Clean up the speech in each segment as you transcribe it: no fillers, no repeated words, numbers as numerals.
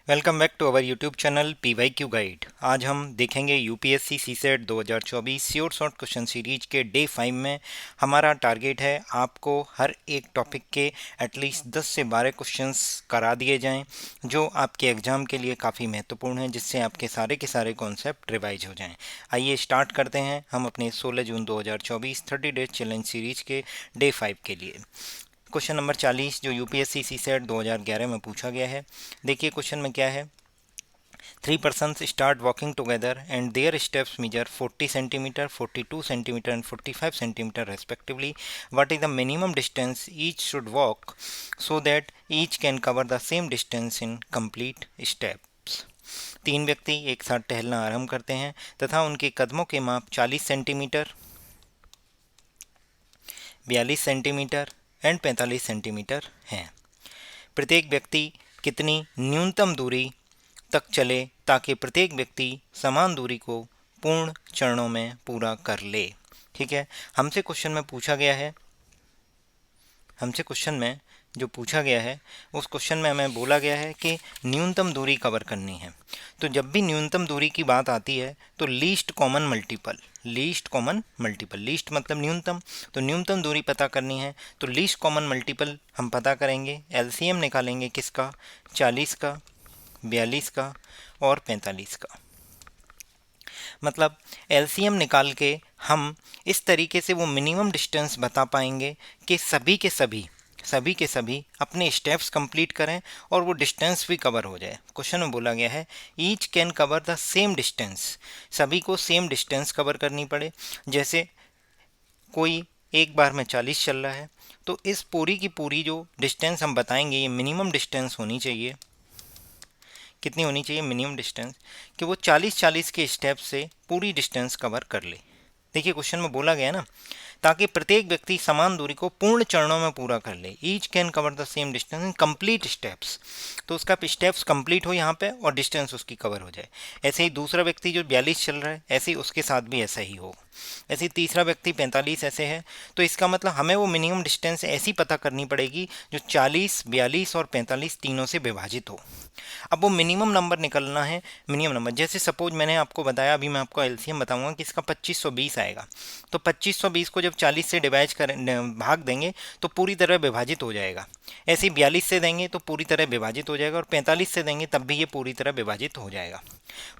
Welcome back to our YouTube channel PYQ guide. आज हम देखेंगे UPSC CSAT 2024 sure shot question series के day 5 में। हमारा टारगेट है आपको हर एक टॉपिक के एटलीस्ट 10 से 12 क्वेश्चंस करा दिए जाएं जो आपके एग्जाम के लिए काफ़ी महत्वपूर्ण हैं, जिससे आपके सारे कॉन्सेप्ट रिवाइज हो जाएं। आइए स्टार्ट करते हैं हम अपने 16 जून 2024 30 डेज चैलेंज सीरीज के डे 5 के लिए। क्वेश्चन नंबर 40 जो यूपीएससी सीसेट 2011 में पूछा गया है। देखिए क्वेश्चन में क्या है। Three persons start walking together and their steps measure 40 centimeter, 42 centimeter and 45 centimeter respectively. What is the minimum distance each should walk so that each can cover the same distance in complete steps? तीन व्यक्ति एक साथ टहलना आरंभ करते हैं तथा उनके कदमों के माप 40 सेंटीमीटर, 42 सेंटीमीटर एंड 45 सेंटीमीटर हैं। प्रत्येक व्यक्ति कितनी न्यूनतम दूरी तक चले ताकि प्रत्येक व्यक्ति समान दूरी को पूर्ण चरणों में पूरा कर ले। ठीक है, हमसे क्वेश्चन में पूछा गया है, हमसे क्वेश्चन में जो पूछा गया है उस क्वेश्चन में हमें बोला गया है कि न्यूनतम दूरी कवर करनी है। तो जब भी न्यूनतम दूरी की बात आती है तो लीस्ट कॉमन मल्टीपल, लीस्ट मतलब न्यूनतम, तो न्यूनतम दूरी पता करनी है तो लीस्ट कॉमन मल्टीपल हम पता करेंगे। एलसीएम निकालेंगे किसका, 40 का, 42 का और 45 का। मतलब एलसीएम निकाल के हम इस तरीके से वो मिनिमम डिस्टेंस बता पाएंगे कि सभी के सभी अपने स्टेप्स कंप्लीट करें और वो डिस्टेंस भी कवर हो जाए। क्वेश्चन में बोला गया है each can cover the same distance, सभी को सेम डिस्टेंस कवर करनी पड़े। जैसे कोई एक बार में 40 चल रहा है तो इस पूरी की पूरी जो डिस्टेंस हम बताएंगे ये मिनिमम डिस्टेंस होनी चाहिए। कितनी होनी चाहिए मिनिमम डिस्टेंस, कि वो 40 के स्टेप से पूरी डिस्टेंस कवर कर ले। देखिए क्वेश्चन में बोला गया ना, ताकि प्रत्येक व्यक्ति समान दूरी को पूर्ण चरणों में पूरा कर ले। Each can cover the same distance in complete steps, तो उसका स्टेप्स कंप्लीट हो यहाँ पे और डिस्टेंस उसकी कवर हो जाए। ऐसे ही दूसरा व्यक्ति जो 42 चल रहा है ऐसे ही उसके साथ भी ऐसा ही हो। ऐसे ही तीसरा व्यक्ति 45 ऐसे है, तो इसका मतलब हमें वो मिनिमम डिस्टेंस ऐसी पता करनी पड़ेगी जो 40, 42 और 45 तीनों से विभाजित हो। अब वो मिनिमम नंबर निकलना है। मिनिमम नंबर जैसे सपोज मैंने आपको बताया, अभी मैं आपको एलसीएम बताऊंगा कि इसका 2520 आएगा। तो 2520 को जब 40 से डिवाइड कर भाग देंगे तो पूरी तरह विभाजित हो जाएगा। ऐसे ही 42 से देंगे तो पूरी तरह विभाजित हो जाएगा और 45 से देंगे तब भी ये पूरी तरह विभाजित हो जाएगा।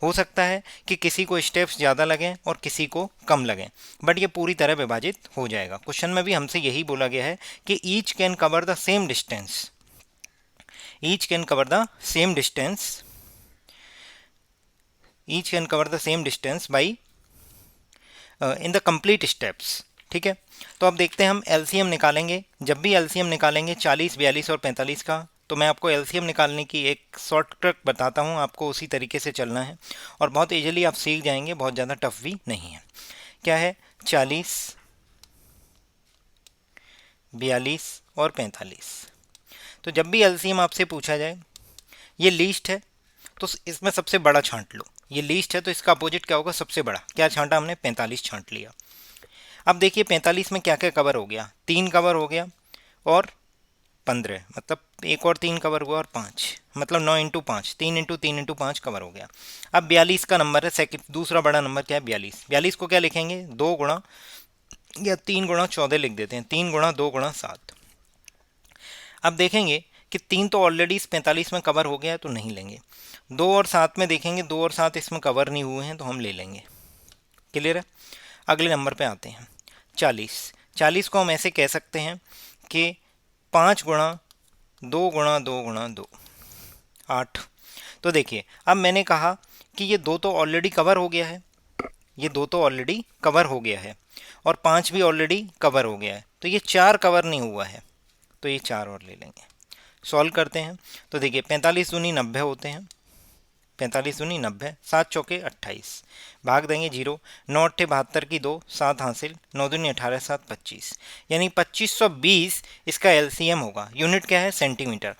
हो सकता है कि किसी को स्टेप्स ज़्यादा लगें और किसी को कम लगें, बट ये पूरी तरह विभाजित हो जाएगा। क्वेश्चन में भी हमसे यही बोला गया है कि each can cover the same distance, each can cover the same distance, each can cover the same distance by in the complete steps। ठीक है, तो अब देखते हैं हम एलसीएम निकालेंगे। जब भी एलसीएम निकालेंगे 40, 42 और 45 का, तो मैं आपको एलसीएम निकालने की एक शॉर्टकट बताता हूँ, आपको उसी तरीके से चलना है और बहुत इजीली आप सीख जाएंगे, बहुत ज़्यादा टफ भी नहीं है। क्या है, 40, 42 और 45। तो जब भी एलसीएम आपसे पूछा जाए, ये लीस्ट है तो इसमें सबसे बड़ा छांट लो। ये लीस्ट है तो इसका अपोजिट क्या होगा, सबसे बड़ा। क्या छांटा हमने, 45 छांट लिया। अब देखिए 45 में क्या क्या कवर हो गया, 3 कवर हो गया और 15, मतलब एक और 3 कवर हुआ और 5, मतलब 9 इंटू 5, 3 इंटू 3 इंटू 5 कवर हो गया। अब 42 का नंबर है, सेकंड दूसरा बड़ा नंबर क्या है, 42। 42 को क्या लिखेंगे, 2 गुणा या 3 गुणा 14 लिख देते हैं, 3 गुणा 2 गुणा 7। अब देखेंगे कि 3 तो ऑलरेडी इस 45 में कवर हो गया है तो नहीं लेंगे। 2 और 7 में देखेंगे, 2 और 7 इसमें कवर नहीं हुए हैं तो हम ले लेंगे। क्लियर है। अगले नंबर पे आते हैं, 40। 40 को हम ऐसे कह सकते हैं कि 5 गुणा 2 गुणा 2 गुणा 2, 8। तो देखिए अब मैंने कहा कि ये 2 तो ऑलरेडी कवर हो गया है, ये 2 तो ऑलरेडी कवर हो गया है और 5 भी ऑलरेडी कवर हो गया है, तो ये 4 कवर नहीं हुआ है, तो ये 4 और ले लेंगे। सॉल्व करते हैं तो देखिए 45 दूनी 90 होते हैं, 45 दूनी 90, 7 चौके 28, भाग देंगे 0, 9 अट्ठे 72 की 2, 7 हासिल, 9 दूनी 18, 7 25, यानी 2520 इसका एलसीएम होगा। यूनिट क्या है, सेंटीमीटर।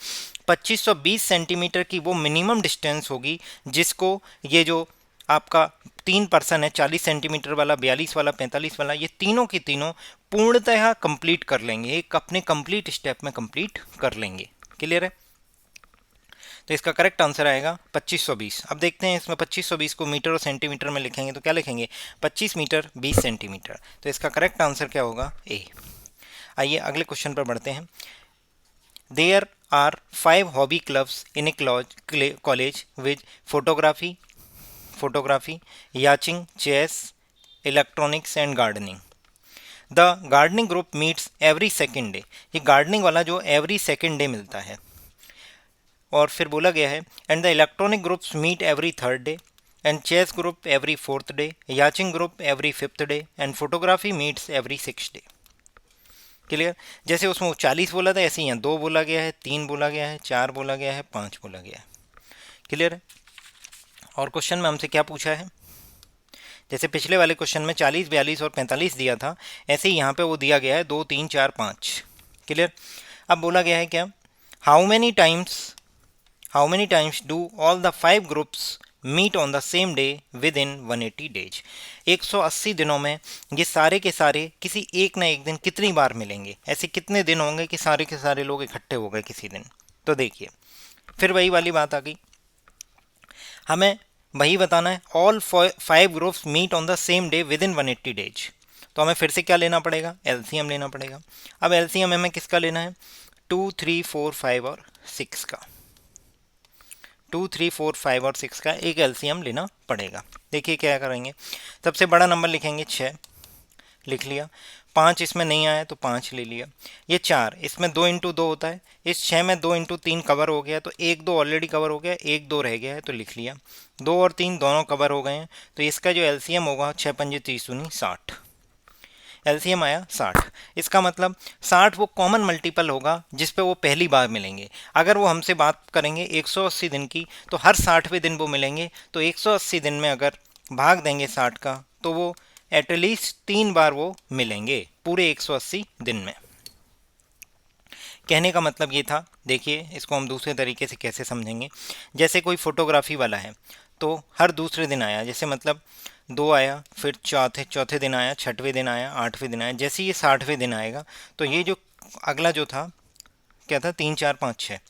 2520 सेंटीमीटर की वो मिनिमम डिस्टेंस होगी जिसको ये जो आपका 3 पर्सन है, 40 सेंटीमीटर वाला, 42 वाला, 45 वाला, ये तीनों की तीनों पूर्णतः कंप्लीट कर लेंगे, एक अपने कंप्लीट स्टेप में कंप्लीट कर लेंगे। क्लियर है। तो इसका करेक्ट आंसर आएगा 2520। अब देखते हैं इसमें 2520 को मीटर और सेंटीमीटर में लिखेंगे तो क्या लिखेंगे, 25 मीटर 20 सेंटीमीटर। तो इसका करेक्ट आंसर क्या होगा, ए। आइए अगले क्वेश्चन पर बढ़ते हैं। There are 5 hobby clubs in a college with photography, yachting, chess, electronics and gardening. The gardening group meets every second day. ये गार्डनिंग वाला जो एवरी सेकेंड डे मिलता है, और फिर बोला गया है and the electronic groups meet every third day, and chess group every fourth day, yachting group every fifth day, and photography meets every six day. Clear. जैसे उसमें 40 बोला था, ऐसे ही यहाँ 2 बोला गया है, 3 बोला गया है, 4 बोला गया है, 5 बोला गया है। क्लियर है। और क्वेश्चन में हमसे क्या पूछा है, जैसे पिछले वाले क्वेश्चन में 40, 42 और 45 दिया था, ऐसे ही यहाँ पे वो दिया गया है 2, 3, 4, 5। क्लियर। अब बोला गया है क्या, how many times do all the 5 groups meet on the same day within 180 days. 180 दिनों में ये सारे के सारे किसी एक ना एक दिन कितनी बार मिलेंगे, ऐसे कितने दिन होंगे कि सारे के सारे लोग इकट्ठे हो गए किसी दिन। तो देखिए फिर वही वाली बात आ गई, हमें वही बताना है, all 5 groups meet on the same day within 180 days. तो हमें फिर से क्या लेना पड़ेगा, एलसीएम लेना पड़ेगा। अब एलसीएम हमें किसका लेना है, 2, 3, 4, 5 और 6 का। 2, 3, 4, 5 और 6 का एक एलसीएम लेना पड़ेगा। देखिए क्या करेंगे, सबसे बड़ा नंबर लिखेंगे 6, लिख लिया। 5 इसमें नहीं आया तो 5 ले लिया। ये 4, इसमें 2 इंटू 2 होता है, इस 6 में 2 इंटू 3 कवर हो गया, तो 1, 2 ऑलरेडी कवर हो गया, 1, 2 रह गया है तो लिख लिया। 2 और 3 दोनों कवर हो गए हैं, तो इसका जो एलसीएम होगा 6 पंजे 30 दूनी 60। एलसीएम आया 60। इसका मतलब 60 वो कॉमन मल्टीपल होगा जिस पे वो पहली बार मिलेंगे। अगर वो हमसे बात करेंगे 180 दिन की, तो हर 60वें दिन वो मिलेंगे, तो 180 दिन में अगर भाग देंगे 60 का, तो वो एटलीस्ट 3 बार वो मिलेंगे पूरे 180 दिन में। कहने का मतलब ये था। देखिए इसको हम दूसरे तरीके से कैसे समझेंगे, जैसे कोई फोटोग्राफी वाला है तो हर दूसरे दिन आया, जैसे मतलब 2 आया, फिर चौथे दिन आया, 6वें दिन आया, 8वें दिन आया, जैसे ये 60वें दिन आएगा तो ये जो अगला जो था क्या था, 3, 4, 5, 6,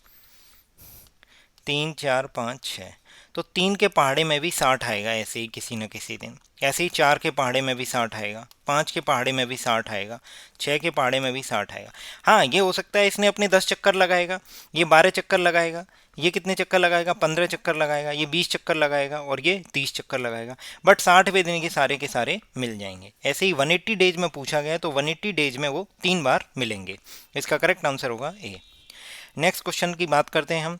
3, 4, 5, 6, तो 3 के पहाड़े में भी 60 आएगा ऐसे ही किसी न किसी दिन। ऐसे ही 4 के पहाड़े में भी 60 आएगा, 5 के पहाड़े में भी 60 आएगा, 6 के पहाड़े में भी 60 आएगा। हाँ ये हो सकता है इसने अपने 10 चक्कर लगाएगा, ये 12 चक्कर लगाएगा, ये कितने चक्कर लगाएगा, 15 चक्कर लगाएगा, ये 20 चक्कर लगाएगा और ये 30 चक्कर लगाएगा, बट 60वें दिन के सारे मिल जाएंगे। ऐसे ही 180 डेज में पूछा गया तो 180 डेज में वो 3 बार मिलेंगे। इसका करेक्ट आंसर होगा ए। नेक्स्ट क्वेश्चन की बात करते हैं हम।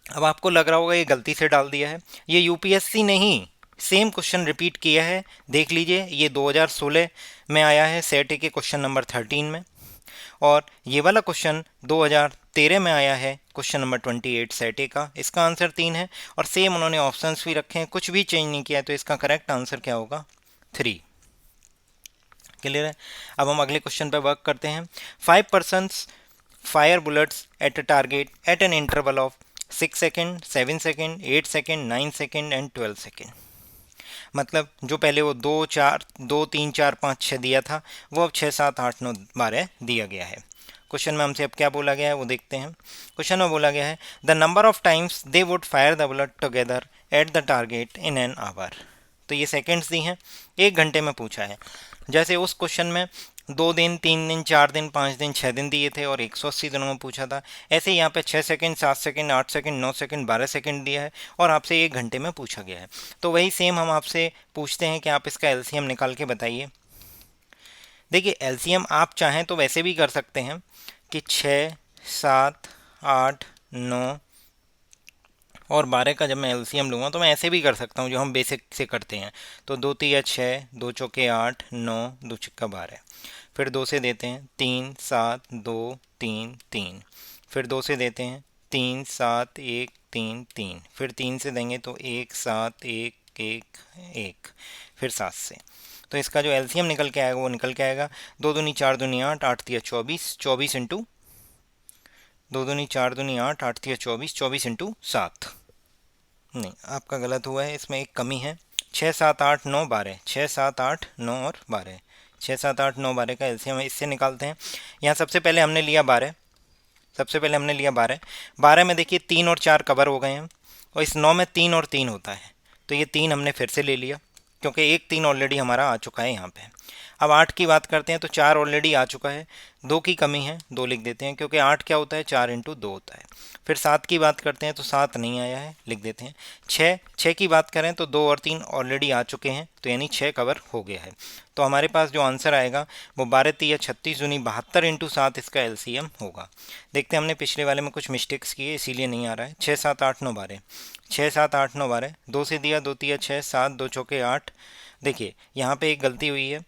अब आपको लग रहा होगा ये गलती से डाल दिया है, ये यूपीएससी ने ही सेम क्वेश्चन रिपीट किया है। देख लीजिए ये 2016 में आया है सेट ए के क्वेश्चन नंबर 13 में, और ये वाला क्वेश्चन 2013 में आया है क्वेश्चन नंबर 28 सेट ए का। इसका आंसर 3 है और सेम उन्होंने ऑप्शंस भी रखे हैं, कुछ भी चेंज नहीं किया, तो इसका करेक्ट आंसर क्या होगा, 3। क्लियर है। अब हम अगले क्वेश्चन पर वर्क करते हैं। 5 persons fire bullets at a target at an interval of 6 second, 7 second, 8 second, 9 second and 12 second. मतलब जो पहले वो 2, 3, 4, 5, 6 दिया था, वो अब 6, 7, 8, 9, 12 दिया गया है। क्वेश्चन में हमसे अब क्या बोला गया है वो देखते हैं। क्वेश्चन में बोला गया है the number of times they wood fire the bullet together at the target in an hour. तो ये सेकेंड्स दी हैं, 1 घंटे में पूछा है। जैसे उस क्वेश्चन में 2 दिन, 3 दिन, 4 दिन, 5 दिन, 6 दिन दिए थे और 180 दिनों में पूछा था। ऐसे यहाँ पे 6 second, 7 second, 8 second, 9 second, 12 second दिया है और आपसे 1 घंटे में पूछा गया है। तो वही सेम हम आपसे पूछते हैं कि आप इसका एलसीएम निकाल के बताइए। देखिए एलसीएम आप चाहें तो वैसे भी कर सकते हैं कि 6, 7, 8, 9 और 12 का जब मैं एलसीएम लूँगा तो मैं ऐसे भी कर सकता हूँ जो हम बेसिक से करते हैं। तो 2 तिया 6, 2 चौके 8, 9, 2 छक्का 12, फिर 2 से देते हैं 3, 7, 2, 3, 3, फिर 2 से देते हैं 3, 7, 1, 3, 3, फिर 3 से देंगे तो 1, 7, 1, 1, 1, फिर 7 से। तो इसका जो एलसीएम निकल के आएगा वो निकल के आएगा 2 दूनी 4 दूनी 8, 8 तिया 24, 24 इंटू 2 दूनी 4 दूनी 8, 8 तिया 24, 24 इंटू 7। नहीं आपका गलत हुआ है, इसमें एक कमी है। 6, 7, 8, 9, 12, 6, 7, 8, 9 और 12, 6, 7, 8, 9, 12 का एलसीएम इससे निकालते हैं। यहाँ सबसे पहले हमने लिया 12, सबसे पहले हमने लिया 12। 12 में देखिए 3 और 4 कवर हो गए हैं, और इस 9 में 3 और 3 होता है, तो ये 3 हमने फिर से ले लिया, क्योंकि एक 3 ऑलरेडी हमारा आ चुका है यहाँ पे। अब 8 की बात करते हैं तो 4 ऑलरेडी आ चुका है, 2 की कमी है, 2 लिख देते हैं, क्योंकि 8 क्या होता है, 4 इंटू 2 होता है। फिर 7 की बात करते हैं तो 7 नहीं आया है, लिख देते हैं। 6 की बात करें तो 2 और 3 ऑलरेडी आ चुके हैं, तो यानी 6 कवर हो गया है। तो हमारे पास जो आंसर आएगा वो 12 तिया 36 दूनी 72 इंटू 7 इसका एलसीएम होगा। देखते हैं, हमने पिछले वाले में कुछ मिस्टेक्स किए इसीलिए नहीं आ रहा है। 6 7 8 9 12, 6 7 8 9 12, 2 से दिया 2 तिया 6, 7 2 चौके 8। देखिए यहाँ पे एक गलती हुई है,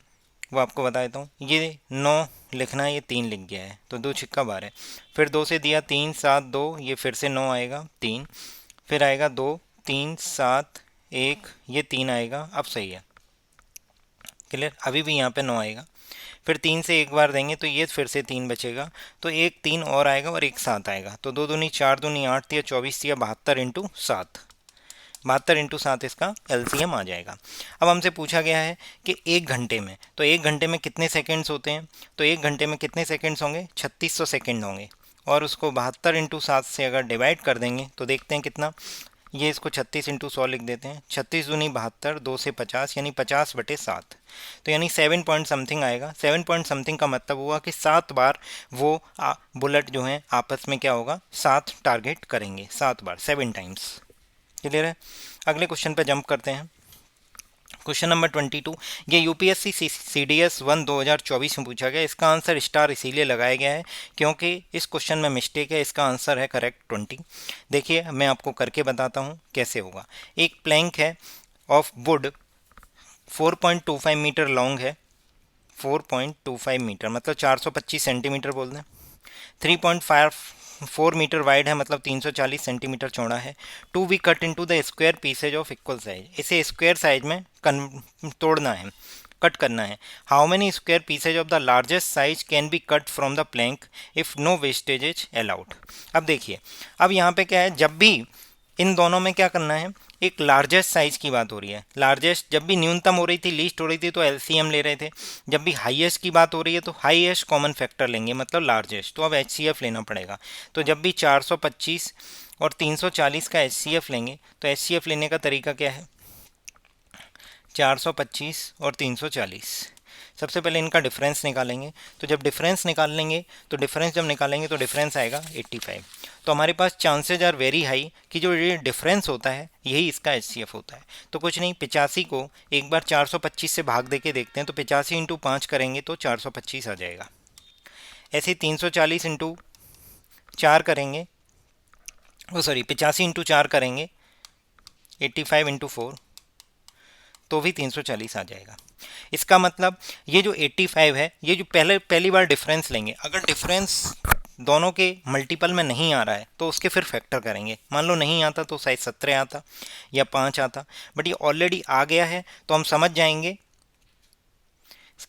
वो आपको बता देता हूँ। ये 9 लिखना है, ये 3 लिख गया है, तो 2 छिक्का 12। फिर 2 से दिया 3 7 2, ये फिर से 9 आएगा 3, फिर आएगा 2 3 7 1, ये 3 आएगा। अब सही है, क्लियर। अभी भी यहाँ पे 9 आएगा, फिर 3 से एक बार देंगे तो ये फिर से 3 बचेगा, तो एक 3 और आएगा और एक 7 आएगा, तो 2 दूनी 4 दूनी 8 तिया 24 तिया 72 इंटू 7, 72 इंटू 7 इसका एलसीएम आ जाएगा। अब हमसे पूछा गया है कि 1 घंटे में, तो 1 घंटे में कितने सेकंड्स होते हैं, तो 1 घंटे में कितने सेकंड्स होंगे, 3600 सेकंड होंगे, और उसको 72 इंटू 7 से अगर डिवाइड कर देंगे तो देखते हैं कितना। ये इसको 36 इंटू 100 लिख देते हैं, 36 दूनी 72, 2 से 50 यानी 50/7, तो यानी 7 पॉइंट समथिंग आएगा। 7 पॉइंट समथिंग का मतलब हुआ कि 7 बार वो बुलेट जो है आपस में क्या होगा, 7 टारगेट करेंगे, 7 बार, 7 टाइम्स। क्लियर है। अगले क्वेश्चन पे जंप करते हैं। क्वेश्चन नंबर 22, ये यूपीएससी सीडीएस 1 2024 में पूछा गया। इसका आंसर स्टार इसीलिए लगाया गया है क्योंकि इस क्वेश्चन में मिस्टेक है, इसका आंसर है करेक्ट 20। देखिए मैं आपको करके बताता हूँ कैसे होगा। एक प्लैंक है ऑफ वुड 4.25 मीटर लॉन्ग है, 4.25 मीटर मतलब 425 सेंटीमीटर बोल दें। 3.54 मीटर वाइड है मतलब 340 सेंटीमीटर चौड़ा है। To be cut into the square pieces of equal size, इसे स्क्वायर साइज में तोड़ना है, कट करना है। How many square pieces of the largest size can be cut from the plank if no wastage is allowed. अब देखिए, अब यहाँ पे क्या है, जब भी इन दोनों में क्या करना है, एक लार्जेस्ट साइज की बात हो रही है। लार्जेस्ट जब भी न्यूनतम हो रही थी, लीस्ट हो रही थी, तो एलसीएम ले रहे थे। जब भी हाईएस्ट की बात हो रही है तो हाईएस्ट कॉमन फैक्टर लेंगे, मतलब लार्जेस्ट, तो अब एचसीएफ लेना पड़ेगा। तो जब भी 425 और 340 का एचसीएफ लेंगे तो एचसीएफ लेने का तरीका क्या है, 425 और 340। सबसे पहले इनका डिफरेंस निकालेंगे, तो जब डिफरेंस निकाल लेंगे तो डिफरेंस आएगा 85। तो हमारे पास चांसेज आर वेरी हाई कि जो ये डिफरेंस होता है यही इसका एचसीएफ होता है। तो कुछ नहीं, 85 को एक बार 425 से भाग दे के देखते हैं, तो 85 इंटू 5 करेंगे तो 425 आ जाएगा। ऐसे 340 इंटू 4 करेंगे, 85 इंटू 4 करेंगे, 85 इंटू 4 तो भी 340 आ जाएगा। इसका मतलब ये जो 85 है, ये जो पहली बार डिफरेंस लेंगे, अगर डिफरेंस दोनों के मल्टीपल में नहीं आ रहा है तो उसके फिर फैक्टर करेंगे। मान लो नहीं आता तो शायद 17 आता या 5 आता, बट ये ऑलरेडी आ गया है तो हम समझ जाएंगे,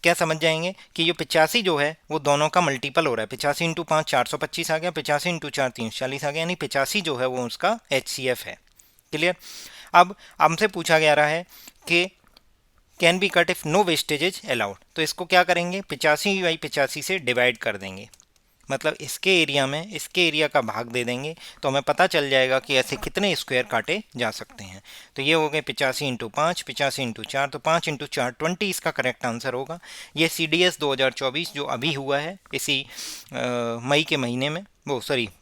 क्या समझ जाएंगे कि ये 85 जो है वो दोनों का मल्टीपल हो रहा है। 85 इंटू 5 425 आ गया, 85 इंटू 4 340 आ गया, यानी 85 जो है वो उसका एचसीएफ है। क्लियर। अब हमसे पूछा गया रहा है कि can be cut if no wastage is allowed, तो इसको क्या करेंगे, 85/85 से डिवाइड कर देंगे, मतलब इसके एरिया में इसके एरिया का भाग दे देंगे, तो हमें पता चल जाएगा कि ऐसे कितने स्क्वायर काटे जा सकते हैं। तो ये हो गए 85 इंटू 5, 85 इंटू 4, तो 5 इंटू 4 20 इसका करेक्ट आंसर होगा। ये सीडीएस 2024 जो अभी हुआ है इसी मई के महीने में,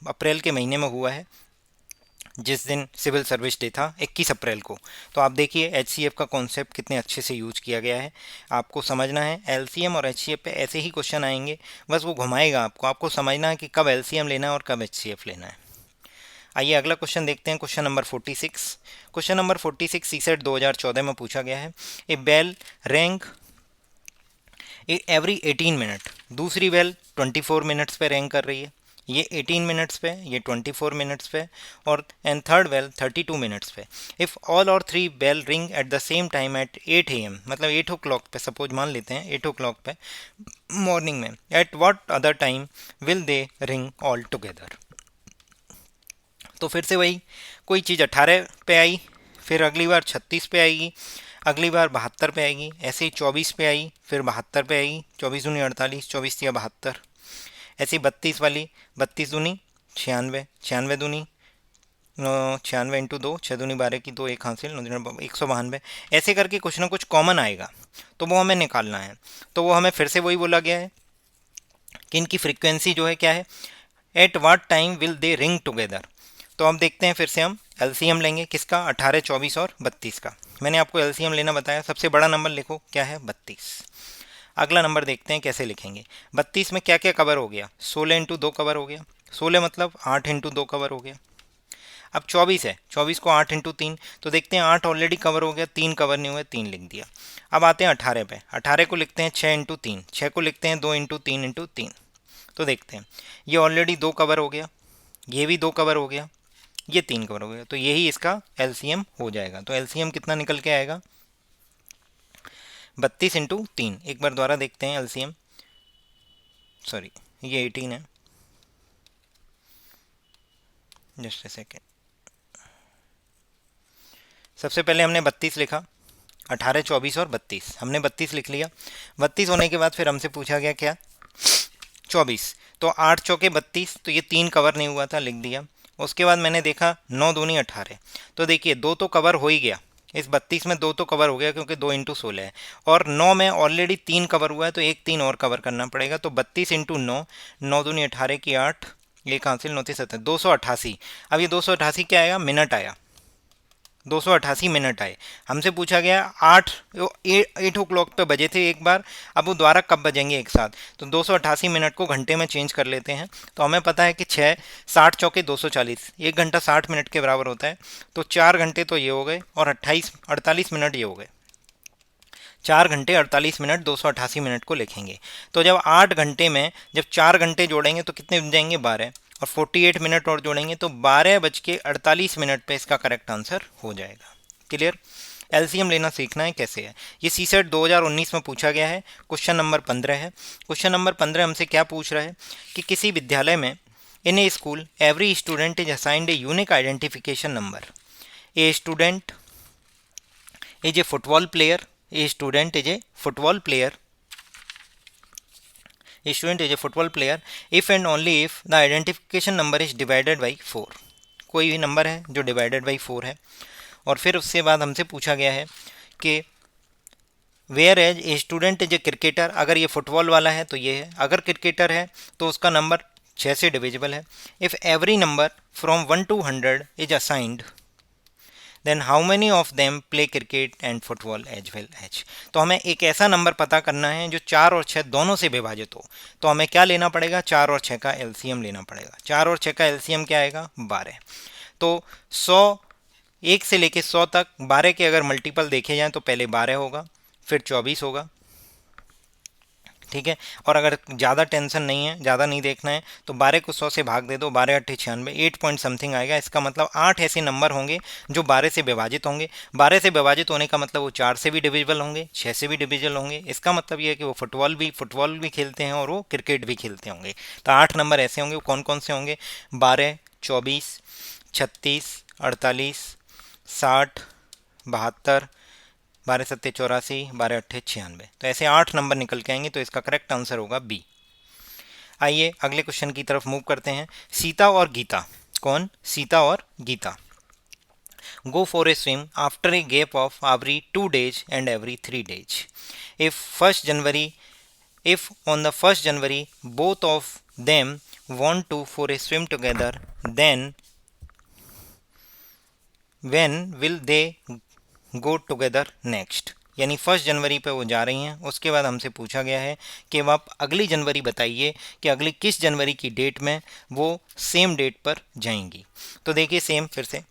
अप्रैल के महीने में हुआ है, जिस दिन सिविल सर्विस डे था 21 अप्रैल को। तो आप देखिए एचसीएफ का कॉन्सेप्ट कितने अच्छे से यूज किया गया है। आपको समझना है एलसीएम और एचसीएफ पे ऐसे ही क्वेश्चन आएंगे, बस वो घुमाएगा आपको समझना है कि कब एलसीएम लेना है और कब एचसीएफ लेना है। आइए अगला क्वेश्चन देखते हैं, question number 46। Question number 46 CSAT 2014 में पूछा गया है। ए बेल रैंक एवरी 18 मिनट, दूसरी बेल 24 मिनट्स पे रैंक कर रही है, ये 18 मिनट्स पे, ये 24 मिनट्स पे, और एंड थर्ड बेल 32 मिनट्स पे। इफ़ ऑल और 3 bell ring at the same time at 8 AM, मतलब 8 o'clock पे, सपोज मान लेते हैं 8 o'clock पे मॉर्निंग में, at what other time will they ring all together. तो फिर से वही, कोई चीज़ 18 पे आई, फिर अगली बार 36 पे आएगी, अगली बार 72 पे आएगी, ऐसे ही 24 पे आई, फिर 72 पे आएगी, 24 दूनी 48, 24 या 72, ऐसी 32 वाली 32 दूनी 96, 96 दूनी 96 इंटू 2, 6 दूनी 12 की 2, एक हासिल, 192। ऐसे करके कुछ ना कुछ कॉमन आएगा तो वो हमें निकालना है। तो वो हमें फिर से वही बोला गया है कि इनकी फ्रीक्वेंसी जो है क्या है, at what time will they ring together. तो अब देखते हैं, फिर से हम एलसीएम लेंगे किसका, 18, 24 और 32 का। मैंने आपको एलसीएम लेना बताया। सबसे बड़ा नंबर लिखो, क्या है, 32। अगला नंबर देखते हैं कैसे लिखेंगे। 32 में क्या क्या कवर हो गया, 16 इंटू 2 कवर हो गया, 16 मतलब 8 इंटू 2 कवर हो गया। अब 24 है, 24 को 8 इंटू 3, तो देखते हैं 8 ऑलरेडी कवर हो गया, 3 कवर नहीं हुआ, 3 लिख दिया। अब आते हैं 18 पे, 18 को लिखते हैं 6 इंटू 3, 6 को लिखते हैं 2 इंटू 3 इंटू 3। तो देखते हैं ये ऑलरेडी 2 कवर हो गया, ये भी 2 कवर हो गया, ये 3 कवर हो गया, तो यही इसका एलसीएम हो जाएगा। तो एलसीएम कितना निकल के आएगा, 32 इंटू 3। एक बार दोबारा देखते हैं एलसीएम, सॉरी ये 18 है, जस्ट ए सेकेंड। सबसे पहले हमने 32 लिखा, 18, 24 और 32, हमने 32 लिख लिया। 32 होने के बाद फिर हमसे पूछा गया क्या, 24, तो 8 चौके 32, तो ये 3 कवर नहीं हुआ था, लिख दिया। उसके बाद मैंने देखा 9 दूनी 18, तो देखिए 2 तो कवर हो ही गया, इस 32 में 2 तो कवर हो गया क्योंकि 2 इंटू 16 है, और 9 में ऑलरेडी 3 कवर हुआ है, तो एक 3 और कवर करना पड़ेगा। तो 32 इंटू 9, 9 दूनी 18 की 8, एक हासिल, 9 7, 288। अब ये 288 क्या आएगा, मिनट आया, 288 मिनट आए। हमसे पूछा गया 8 ओ क्लॉक पे बजे थे एक बार, अब वो दोबारा कब बजेंगे एक साथ, तो 288 मिनट को घंटे में चेंज कर लेते हैं। तो हमें पता है कि 6, 60 चौके 240, 1 घंटा 60 मिनट के बराबर होता है। तो 4 घंटे तो ये हो गए और 48 मिनट ये हो गए। 4 घंटे 48 मिनट 288 मिनट को लिखेंगे। तो जब 8 घंटे में जब 4 घंटे जोड़ेंगे तो कितने बन जाएंगे, 12, और 48 मिनट और जोड़ेंगे तो 12:48 पे इसका करेक्ट आंसर हो जाएगा। क्लियर। एलसीएम लेना सीखना है कैसे है। ये सीसेट 2019 में पूछा गया है, क्वेश्चन नंबर 15 है। क्वेश्चन नंबर 15 हमसे क्या पूछ रहा है कि किसी विद्यालय में in a school every student is assigned a unique identification number. A student is a football player, a student is a football player, a student is a football player if and only if the identification number is divided by 4। कोई भी number है जो divided by 4 है। और फिर उसके बाद हमसे पूछा गया है कि where as a student is a cricketer, अगर ये फुटबॉल वाला है तो ये है, अगर क्रिकेटर है तो उसका नंबर 6 से डिविजिबल है। If every number from 1 to 100 is assigned then how many of them play cricket and football as well as. तो हमें एक ऐसा नंबर पता करना है जो 4 और 6 दोनों से विभाजित हो। तो हमें क्या लेना पड़ेगा, 4 और 6 का एलसीएम लेना पड़ेगा। 4 और 6 का एलसीएम क्या आएगा, 12। तो 100, 1 से लेके 100 तक 12 के अगर मल्टीपल देखे जाएँ तो पहले 12 होगा, फिर 24 होगा, ठीक है। और अगर ज़्यादा टेंशन नहीं है, ज़्यादा नहीं देखना है, तो 12 को 100 से भाग दे दो, 12 8 96, 8 पॉइंट समथिंग आएगा। इसका मतलब 8 ऐसे नंबर होंगे जो 12 से विभाजित होंगे। 12 से विभाजित होने का मतलब वो 4 से भी डिविजिबल होंगे, 6 से भी डिविजिबल होंगे। इसका मतलब ये है कि वो फुटबॉल भी खेलते हैं और वो क्रिकेट भी खेलते होंगे। तो 8 नंबर ऐसे होंगे, वो कौन कौन से होंगे, 12, 24, 36, 48, 60, 72, 12 7 84, 12 8 96। तो ऐसे 8 नंबर निकल के आएंगे, तो इसका करेक्ट आंसर होगा बी। आइए अगले क्वेश्चन की तरफ मूव करते हैं। सीता और गीता, कौन, सीता और Geeta, go for a swim after a gap of every 2 days and every 3 days। If on the 1st January both of them want to for a swim together, then when will they go together next. यानी 1 जनवरी पे वो जा रही हैं। उसके बाद हमसे पूछा गया है कि अब आप अगली जनवरी बताइए कि अगली किस जनवरी की डेट में वो सेम डेट पर जाएंगी। तो देखिए सेम फिर से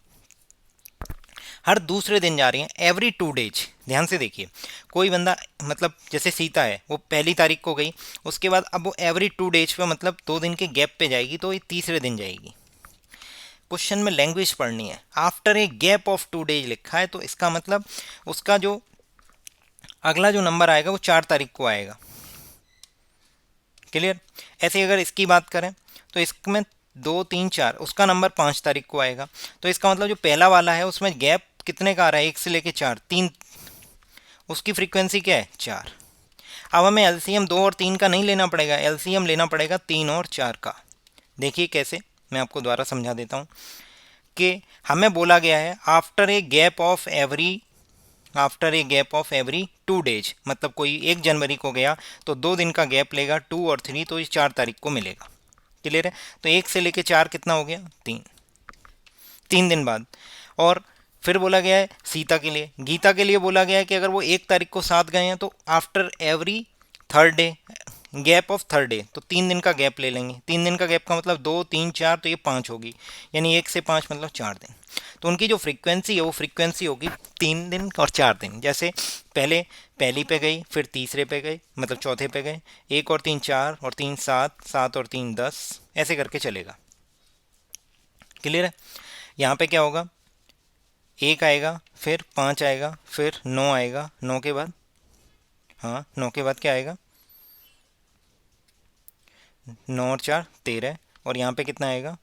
हर दूसरे दिन जा रही हैं, एवरी 2 days। ध्यान से देखिए, कोई बंदा मतलब जैसे सीता है वो 1 तारीख को गई, उसके बाद अब वो एवरी 2 days पे मतलब 2 दिन के गैप पे जाएगी, तो ये तीसरे दिन जाएगी। क्वेश्चन में लैंग्वेज पढ़नी है, after a gap of 2 days लिखा है, तो इसका मतलब उसका जो अगला जो नंबर आएगा वो 4 तारीख को आएगा। क्लियर। ऐसे अगर इसकी बात करें तो इसमें 2 3 4, उसका नंबर 5 तारीख को आएगा। तो इसका मतलब जो पहला वाला है उसमें गैप कितने का आ रहा है, 1 से लेके 4, 3, उसकी फ्रीक्वेंसी क्या है, 4। अब हमें एलसीएम 2 और 3 का नहीं लेना पड़ेगा, एलसीएम लेना पड़ेगा 3 और 4 का। देखिए कैसे, मैं आपको दोबारा समझा देता हूँ कि हमें बोला गया है after a gap of every 2 days, मतलब कोई 1 जनवरी को गया तो 2 दिन का गैप लेगा, 2 और 3, तो ये 4 तारीख को मिलेगा। क्लियर है? तो 1 से लेके 4 कितना हो गया? 3 दिन बाद। और फिर बोला गया है सीता के लिए, गीता के लिए बोला गया है कि अगर वो 1 तारीख को साथ गए हैं तो after every 3rd day, gap of 3rd day, तो 3 दिन का गैप ले लेंगे। 3 दिन का गैप का मतलब 2 3 4, तो ये 5 होगी, यानी 1 से 5 मतलब 4 दिन। तो उनकी जो फ्रीक्वेंसी है वो फ्रीक्वेंसी होगी 3 दिन और 4 दिन। जैसे पहले पहली पे गई, फिर तीसरे पे गई, मतलब चौथे पे गए, 1 और 3 4 और 3 7, 7 और 3 10, ऐसे करके चलेगा। क्लियर है? यहाँ पे क्या होगा? 1 आएगा, फिर 5 आएगा, फिर 9 आएगा, 9 के बाद, हाँ 9 के बाद क्या आएगा? 9 और 4 13, और यहाँ पे कितना आएगा?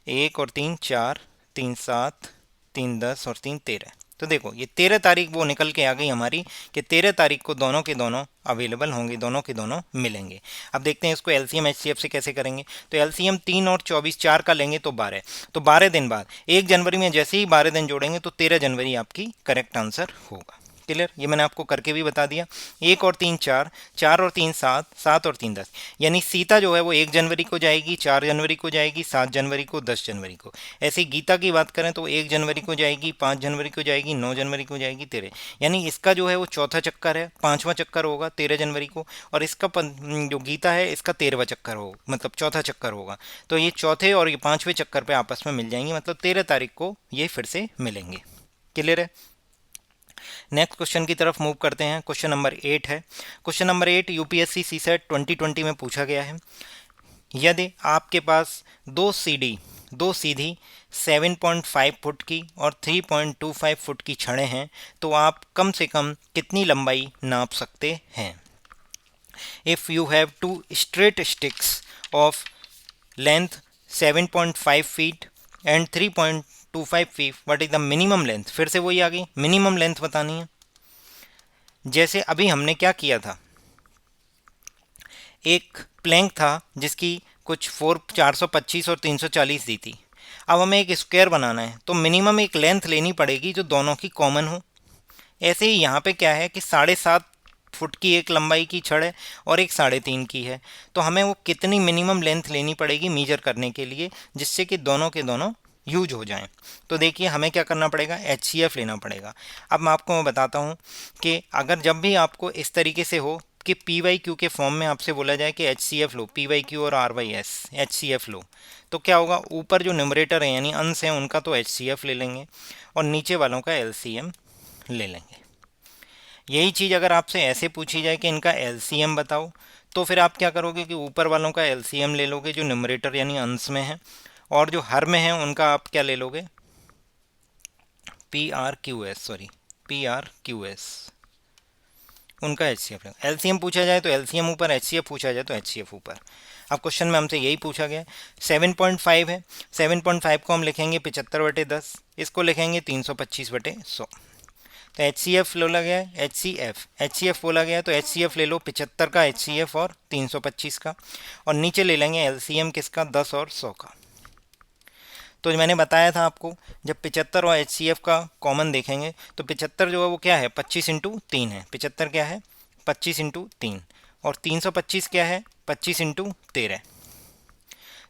1 और 3 4, 3 7, 3 10 और 3 13। तो देखो ये 13 तारीख वो निकल के आ गई हमारी कि 13 तारीख को दोनों के दोनों अवेलेबल होंगे, दोनों के दोनों मिलेंगे। अब देखते हैं इसको एलसीएम एचसीएफ से कैसे करेंगे। तो एलसीएम 3 और 24 4 का लेंगे तो 12, तो 12 दिन बाद 1 जनवरी में जैसे ही 12 दिन जोड़ेंगे तो 13 जनवरी आपकी करेक्ट आंसर होगा। क्लियर? ये मैंने आपको करके भी बता दिया। 1 और 3 4, 4 और 3 7, 7 और 3 10, यानी सीता जो है वो 1 जनवरी को जाएगी, 4 जनवरी को जाएगी, 7 जनवरी को, 10 जनवरी को। ऐसे ही गीता की बात करें तो 1 जनवरी को जाएगी, 5 जनवरी को जाएगी, 9 जनवरी को जाएगी, 13, यानी इसका जो है वो चौथा चक्कर है, 5वां चक्कर होगा 13 जनवरी को, और इसका जो गीता है इसका 13वां चक्कर होगा, मतलब चौथा चक्कर होगा। तो ये चौथे और ये 5वें चक्कर पे आपस में मिल जाएंगे, मतलब 13 तारीख को ये फिर से मिलेंगे। क्लियर है? नेक्स्ट क्वेश्चन की तरफ मूव करते हैं। क्वेश्चन नंबर 8 है। क्वेश्चन नंबर 8 यूपीएससी सीसेट 2020 में पूछा गया है। यदि आपके पास दो सीधी 7.5 फुट की और 3.25 फुट की छड़ें हैं तो आप कम से कम कितनी लंबाई नाप सकते हैं? If you have 2 straight sticks of length 7.5 feet and 3.25 feet, what is the minimum length? फिर से वही आ गई, मिनिमम लेंथ बतानी है। जैसे अभी हमने क्या किया था, एक प्लैंक था जिसकी कुछ 425 और 340 दी थी। अब हमें एक स्क्वायर बनाना है तो मिनिमम एक लेंथ लेनी पड़ेगी जो दोनों की कॉमन हो। ऐसे ही यहाँ पे क्या है कि 7.5 फुट की एक लंबाई की छड़ है और एक 3.5 की है, तो हमें वो कितनी मिनिमम लेंथ लेनी पड़ेगी मीजर करने के लिए जिससे कि दोनों के दोनों यूज हो जाएं। तो देखिए हमें क्या करना पड़ेगा, HCF लेना पड़ेगा। अब मैं बताता हूँ कि अगर जब भी आपको इस तरीके से हो कि PYQ के फॉर्म में आपसे बोला जाए कि HCF लो, PYQ और RYS HCF लो, तो क्या होगा, ऊपर जो न्यूमरेटर है यानी अंश हैं उनका तो HCF ले लेंगे और नीचे वालों का LCM ले लेंगे। यही चीज़ अगर आपसे ऐसे पूछी जाए कि इनका LCM बताओ, तो फिर आप क्या करोगे कि ऊपर वालों का LCM ले लोगे जो न्यूमरेटर यानी अंश में है, और जो हर में है उनका आप क्या ले लोगे, PRQS, उनका HCF लेंगे। LCM पूछा जाए तो LCM ऊपर, HCF पूछा जाए तो HCF ऊपर। अब क्वेश्चन में हमसे यही पूछा गया। 7.5 है, 7.5 को हम लिखेंगे 75/10, इसको लिखेंगे 325/100। तो HCF बोला गया है, HCF बोला गया है तो HCF ले लो 75 का HCF और 325 का, और नीचे ले लेंगे LCM किसका, 10 और 100 का। तो मैंने बताया था आपको जब 75 और HCF का कॉमन देखेंगे तो 75 जो है वो क्या है, 25×3 है। 75 क्या है, 25×3, और 325 क्या है, 25×13।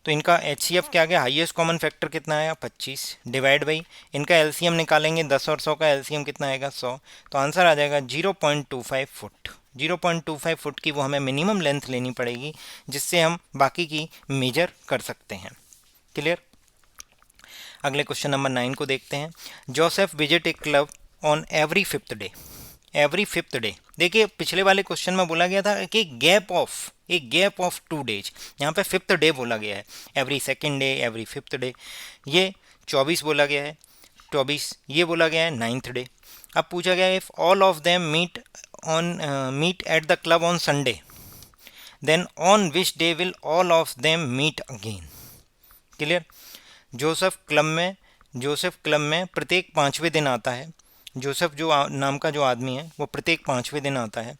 तो इनका HCF क्या आ गया, हाईएस्ट कॉमन फैक्टर कितना आया, 25, डिवाइड बाई इनका LCM निकालेंगे, 10 और 100 का LCM कितना आएगा, 100। तो आंसर आ जाएगा 0.25 फुट। 0.25 फुट की वो हमें मिनिमम लेंथ लेनी पड़ेगी जिससे हम बाकी की मेजर कर सकते हैं। क्लियर? अगले क्वेश्चन नंबर 9 को देखते हैं। Joseph visit A club on every 5th day. Every 5th day, देखिए पिछले वाले क्वेश्चन में बोला गया था कि गैप ऑफ 2 डेज, यहाँ पे 5th डे बोला गया है। Every 2nd day, every 5th day, ये 24 बोला गया है, 24 ये बोला गया है 9th डे। अब पूछा गया है if all of them meet at the club on Sunday then on which day will all of them meet again. Clear? Joseph club में प्रत्येक 5वें दिन आता है। जोसेफ जो नाम का जो आदमी है वो प्रत्येक 5वें दिन आता है।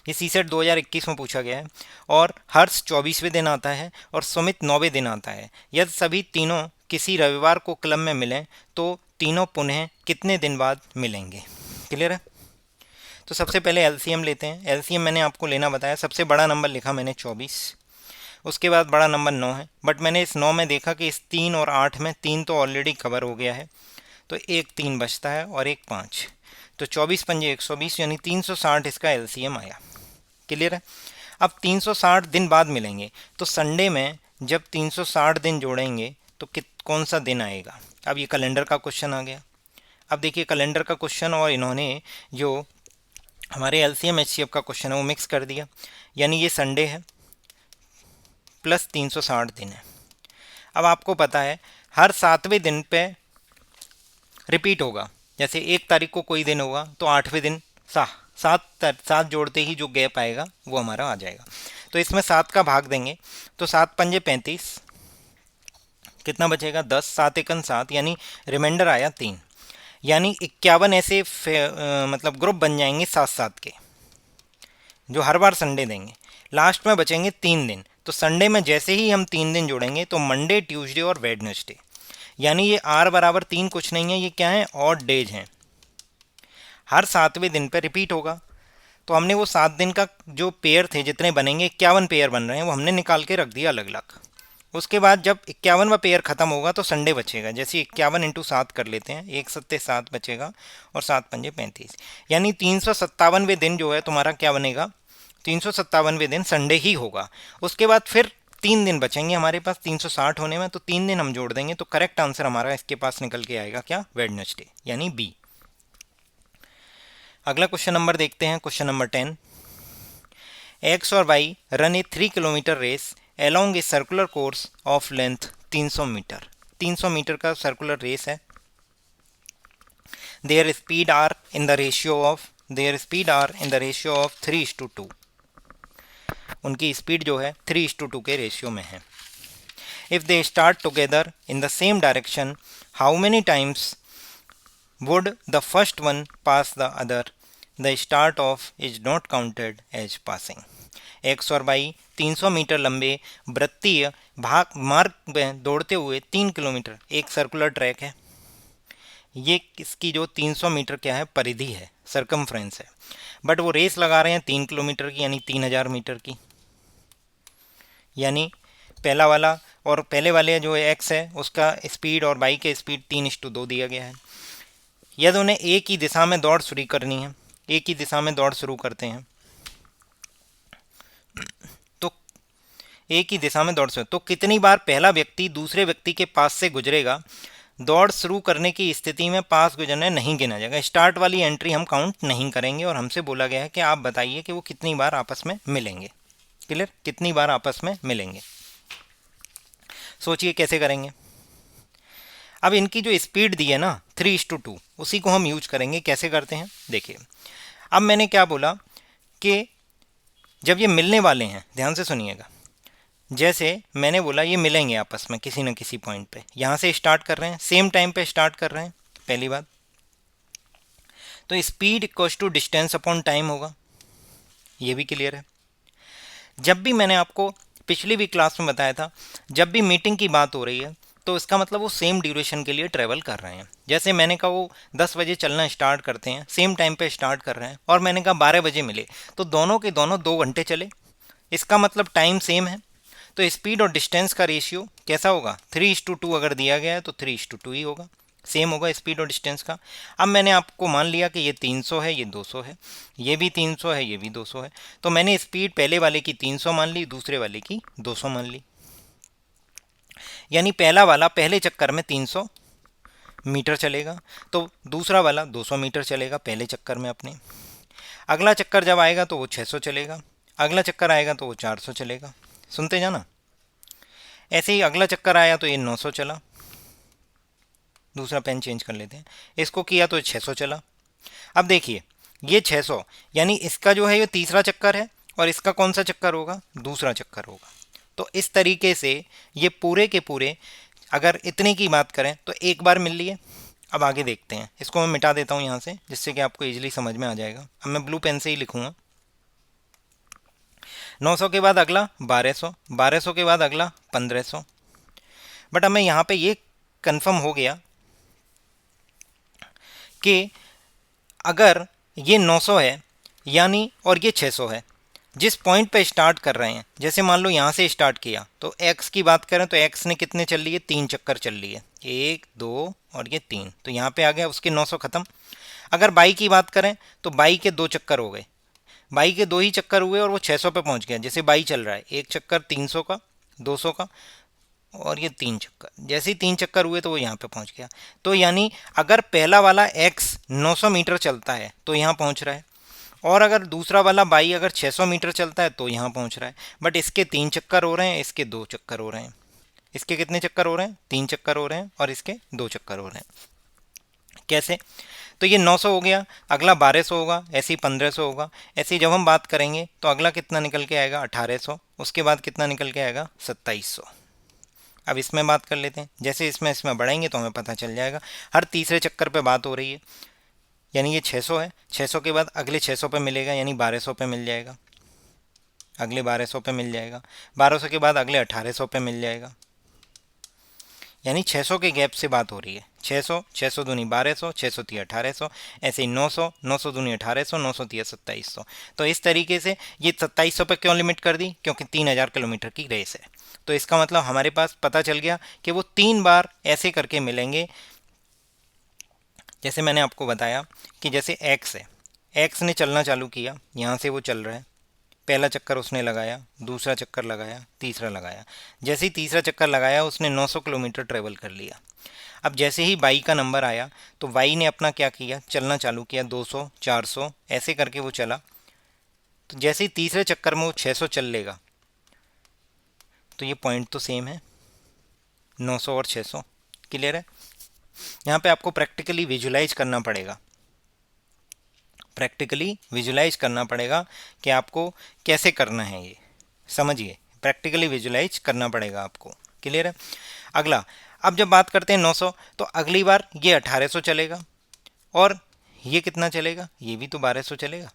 ये सीसेट 2021 में पूछा गया है। और हर्ष 24वें दिन आता है और सुमित 9वें दिन आता है। यदि सभी तीनों किसी रविवार को क्लब में मिलें तो तीनों पुनः कितने दिन बाद मिलेंगे। क्लियर है। तो सबसे पहले एलसीएम लेते हैं। एलसीएम मैंने आपको लेना बताया। सबसे बड़ा नंबर लिखा मैंने 24, उसके बाद बड़ा नंबर 9 है, बट मैंने इस 9 में देखा कि इस 3 और 8 में 3 तो ऑलरेडी कवर हो गया है, तो एक 3 बचता है और एक 5, तो 24 पंजे 120 यानी 360 इसका एलसीएम आया। क्लियर है। अब 360 दिन बाद मिलेंगे, तो संडे में जब 360 दिन जोड़ेंगे तो कौन सा दिन आएगा। अब ये कैलेंडर का क्वेश्चन आ गया। अब देखिए कैलेंडर का क्वेश्चन और इन्होंने जो हमारे एलसीएम एचसीएफ का क्वेश्चन है वो मिक्स कर दिया। यानी ये संडे है प्लस 360 दिन है। अब आपको पता है हर 7वें दिन पे रिपीट होगा। जैसे 1 तारीख को कोई दिन होगा तो 8वें दिन सात जोड़ते ही जो गैप आएगा वो हमारा आ जाएगा। तो इसमें 7 का भाग देंगे तो 7 पंजे 35, कितना बचेगा 10, 7 एकन 7, यानी रिमाइंडर आया 3। यानी 51 ऐसे मतलब ग्रुप बन जाएंगे 7-7 के, जो हर बार संडे देंगे। लास्ट में बचेंगे 3 दिन। तो संडे में जैसे ही हम 3 दिन जोड़ेंगे तो मंडे, ट्यूसडे और वेडनेसडे, यानी ये r बराबर 3 कुछ नहीं है, ये क्या है ऑड डेज हैं। हर 7वें दिन पे रिपीट होगा। तो हमने वो 7 दिन का जो पेयर थे जितने बनेंगे 51 पेयर बन रहे हैं वो हमने निकाल के रख दिया अलग अलग। उसके बाद जब 51वां पेयर ख़त्म होगा तो संडे बचेगा। जैसे 51 इंटू 7 कर लेते हैं, 1 सत्ते 7 बचेगा और 7 पंजे 35, यानी 357वें दिन जो है तुम्हारा क्या बनेगा, 357वें दिन संडे ही होगा। उसके बाद फिर 3 दिन बचेंगे हमारे पास 360 होने में, तो 3 दिन हम जोड़ देंगे तो करेक्ट आंसर हमारा इसके पास निकल के आएगा क्या, वेडनेसडे, यानी बी। अगला क्वेश्चन नंबर देखते हैं, क्वेश्चन नंबर 10। एक्स और Y run a 3 kilometre race along a circular course of length 300 metre. 300 metre का सर्कुलर रेस है। their speed are in the ratio of 3:2। उनकी स्पीड जो है 3:2 के रेशियो में है। if they start together in the same direction, how many times would the first one pass the other? the start of is not counted as passing। X और Y 300 metre लंबे वृत्तीय मार्ग में दौड़ते हुए 3 किलोमीटर, एक सर्कुलर ट्रैक है। ये इसकी जो 300 मीटर क्या है, परिधि है, सरकमफ्रेंस है, बट वो रेस लगा रहे हैं 3 किलोमीटर की, यानी 3000 मीटर की। यानी पहला वाला और पहले वाले जो एक्स है उसका स्पीड और वाई के स्पीड 3:2 दिया गया है। यदि उन्हें एक ही दिशा में दौड़ शुरू करनी है, एक ही दिशा में दौड़ शुरू करते हैं तो एक ही दिशा में दौड़ सकते, तो कितनी बार पहला व्यक्ति दूसरे व्यक्ति के पास से गुजरेगा। दौड़ शुरू करने की स्थिति में पास गुजरने नहीं गिना जाएगा। स्टार्ट वाली एंट्री हम काउंट नहीं करेंगे और हमसे बोला गया है कि आप बताइए कि वो कितनी बार आपस में मिलेंगे। क्लियर, कितनी बार आपस में मिलेंगे। सोचिए कैसे करेंगे। अब इनकी जो स्पीड दी है ना 3:2, उसी को हम यूज करेंगे। कैसे करते हैं देखिए। अब मैंने क्या बोला कि जब ये मिलने वाले हैं, ध्यान से सुनिएगा, जैसे मैंने बोला ये मिलेंगे आपस में किसी न किसी पॉइंट पे, यहाँ से स्टार्ट कर रहे हैं, सेम टाइम पे स्टार्ट कर रहे हैं, पहली बात तो speed equals to distance upon time होगा, ये भी क्लियर है। जब भी मैंने आपको पिछली भी क्लास में बताया था, जब भी मीटिंग की बात हो रही है तो इसका मतलब वो सेम ड्यूरेशन के लिए ट्रैवल कर रहे हैं। जैसे मैंने कहा वो 10 बजे चलना स्टार्ट करते हैं, सेम टाइम पे स्टार्ट कर रहे हैं, और मैंने कहा 12 बजे मिले, तो दोनों के दोनों 2 घंटे चले, इसका मतलब टाइम सेम है। तो स्पीड और डिस्टेंस का रेशियो कैसा होगा, 3:2 अगर दिया गया है तो 3:2 ही होगा, सेम होगा स्पीड और डिस्टेंस का। अब मैंने आपको मान लिया कि ये 300 है, ये 200 है, ये भी 300 है, ये भी 200 है, तो मैंने स्पीड पहले वाले की 300 मान ली, दूसरे वाले की 200 मान ली। यानी पहला वाला पहले चक्कर में 300 मीटर चलेगा, तो दूसरा वाला 200 मीटर चलेगा पहले चक्कर में अपने। अगला चक्कर जब आएगा तो वो 600 चलेगा, अगला चक्कर आएगा तो वो 400 चलेगा। सुनते जाना। ऐसे ही अगला चक्कर आया तो ये 900 चला, दूसरा पेन चेंज कर लेते हैं, इसको किया तो 600 चला। अब देखिए ये 600, यानी इसका जो है ये तीसरा चक्कर है और इसका कौन सा चक्कर होगा, दूसरा चक्कर होगा। तो इस तरीके से ये पूरे के पूरे, अगर इतने की बात करें तो एक बार मिल लिए। अब आगे देखते हैं, इसको मैं मिटा देता हूँ यहाँ से, जिससे कि आपको इजीली समझ में आ जाएगा। अब मैं ब्लू पेन से ही लिखूँगा। 900 के बाद अगला 1200, 1200 के बाद अगला 1500। बट हमें यहाँ पे ये कंफर्म हो गया कि अगर ये 900 है यानी और ये 600 है, जिस पॉइंट पे स्टार्ट कर रहे हैं, जैसे मान लो यहाँ से स्टार्ट किया तो x की बात करें तो x ने कितने चल लिए, 3 चक्कर चल लिए, 1 2 और ये 3, तो यहाँ पे आ गया उसके 900 ख़त्म। अगर बाई की बात करें तो बाई के 2 चक्कर हो गए, बाई के 2 ही चक्कर हुए और वो 600 पे पहुँच गया। जैसे बाई चल रहा है, एक चक्कर 300 का, 200 का, और ये 3 चक्कर, जैसे ही 3 चक्कर हुए तो वो यहाँ पे पहुँच गया। तो यानी अगर पहला वाला x 900 मीटर चलता है तो यहाँ पहुँच रहा है, और अगर दूसरा वाला बाई अगर 600 मीटर चलता है तो यहाँ पहुँच रहा है। बट इसके 3 चक्कर हो रहे हैं, इसके 2 चक्कर हो रहे हैं। इसके कितने चक्कर हो रहे हैं, 3 चक्कर हो रहे हैं, और इसके 2 चक्कर हो रहे हैं। कैसे? तो ये 900 हो गया, अगला 1200 होगा, ऐसे ही 1500 होगा। ऐसे ही जब हम बात करेंगे तो अगला कितना निकल के आएगा, 1800। उसके बाद कितना निकल के आएगा, 2700। अब इसमें बात कर लेते हैं। जैसे इसमें बढ़ाएंगे तो हमें पता चल जाएगा। हर तीसरे चक्कर पे बात हो रही है, यानी ये 600 है, 600 के बाद अगले 600 पे मिलेगा, यानी 1200 पे मिल जाएगा, अगले 1200 पे मिल जाएगा, 1200 के बाद अगले 1800 पे मिल जाएगा, यानी 600 के गैप से बात हो रही है। 600, 600 दूनी 1200, 600 3 1800, ऐसे ही 900, 900 दूनी 1800, 900 3 2700। तो इस तरीके से ये 2700 पे क्यों लिमिट कर दी, क्योंकि 3000 किलोमीटर की रेस है। तो इसका मतलब हमारे पास पता चल गया कि वो 3 बार ऐसे करके मिलेंगे। जैसे मैंने आपको बताया कि जैसे x है, x ने चलना चालू किया, यहाँ से वो चल रहा है, पहला चक्कर उसने लगाया, दूसरा चक्कर लगाया, तीसरा लगाया। जैसे ही तीसरा चक्कर लगाया उसने 900 किलोमीटर ट्रेवल कर लिया। अब जैसे ही बाई का नंबर आया तो बाई ने अपना क्या किया, चलना चालू किया, 200 400 ऐसे करके वो चला। तो जैसे ही तीसरे चक्कर में वो 600 चल लेगा, तो ये पॉइंट तो सेम है, 900 और 600। क्लियर है? यहाँ पे आपको प्रैक्टिकली विजुलाइज करना पड़ेगा, प्रैक्टिकली विजुलाइज करना पड़ेगा कि आपको कैसे करना है। ये समझिए, प्रैक्टिकली विजुलाइज करना पड़ेगा आपको। क्लियर है? अगला, अब जब बात करते हैं 900, तो अगली बार ये 1800 चलेगा, और ये कितना चलेगा, ये भी तो 1200 चलेगा।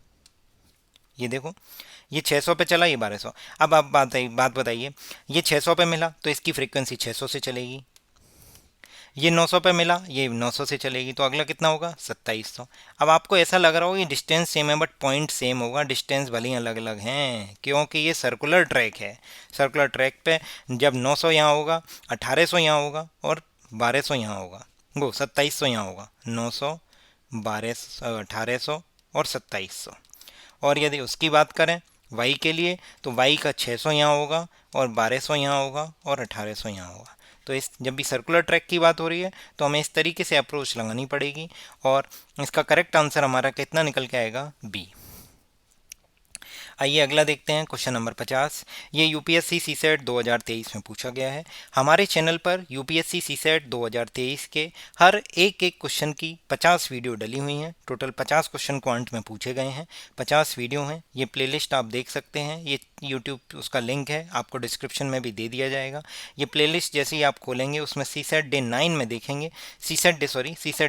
ये देखो, ये 600 पे चला, ये 1200। अब आप बात बताइए, ये 600 पे मिला तो इसकी फ्रीक्वेंसी 600 से चलेगी, ये 900 पे मिला, ये 900 से चलेगी, तो अगला कितना होगा, 2700। अब आपको ऐसा लग रहा होगा ये डिस्टेंस सेम है, बट पॉइंट सेम होगा, डिस्टेंस भले ही अलग अलग हैं, क्योंकि ये सर्कुलर ट्रैक है। सर्कुलर ट्रैक पे जब 900 यहाँ होगा, 1800 यहाँ होगा, और 1200 यहाँ होगा, वो 2700 यहाँ होगा, 900 1200 1800 और 2700। और यदि उसकी बात करें वाई के लिए, तो वाई का 600 यहाँ होगा, और 1200 यहाँ होगा, और 1800 यहाँ होगा। तो इस जब भी सर्कुलर ट्रैक की बात हो रही है तो हमें इस तरीके से अप्रोच लगानी पड़ेगी, और इसका करेक्ट आंसर हमारा कितना निकल के आएगा, बी। आइए अगला देखते हैं, क्वेश्चन नंबर 50। ये यूपीएससी सीसेट 2023 में पूछा गया है। हमारे चैनल पर यूपीएससी सीसेट 2023 के हर एक क्वेश्चन की 50 वीडियो डली हुई हैं। टोटल 50 क्वेश्चन को अंत में पूछे गए हैं, 50 वीडियो हैं। ये प्लेलिस्ट आप देख सकते हैं, ये यूट्यूब उसका लिंक है, आपको डिस्क्रिप्शन में भी दे दिया जाएगा। ये प्लेलिस्ट जैसे ही आप खोलेंगे उसमें सीसेट डे 9 में देखेंगे, सीसेट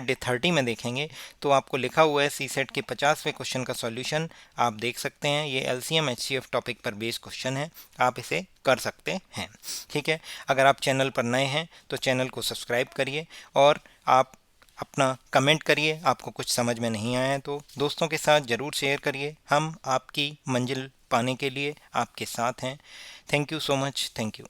डे 30 में देखेंगे, तो आपको लिखा हुआ है सीसेट के 50वें क्वेश्चन का सॉल्यूशन आप देख सकते हैं। ये एलसीएम एचसीएफ टॉपिक पर बेस्ड क्वेश्चन है, आप इसे कर सकते हैं। ठीक है, अगर आप चैनल पर नए हैं तो चैनल को सब्सक्राइब करिए, और आप अपना कमेंट करिए, आपको कुछ समझ में नहीं आया है तो दोस्तों के साथ ज़रूर शेयर करिए। हम आपकी मंजिल पाने के लिए आपके साथ हैं। Thank you so much, thank you.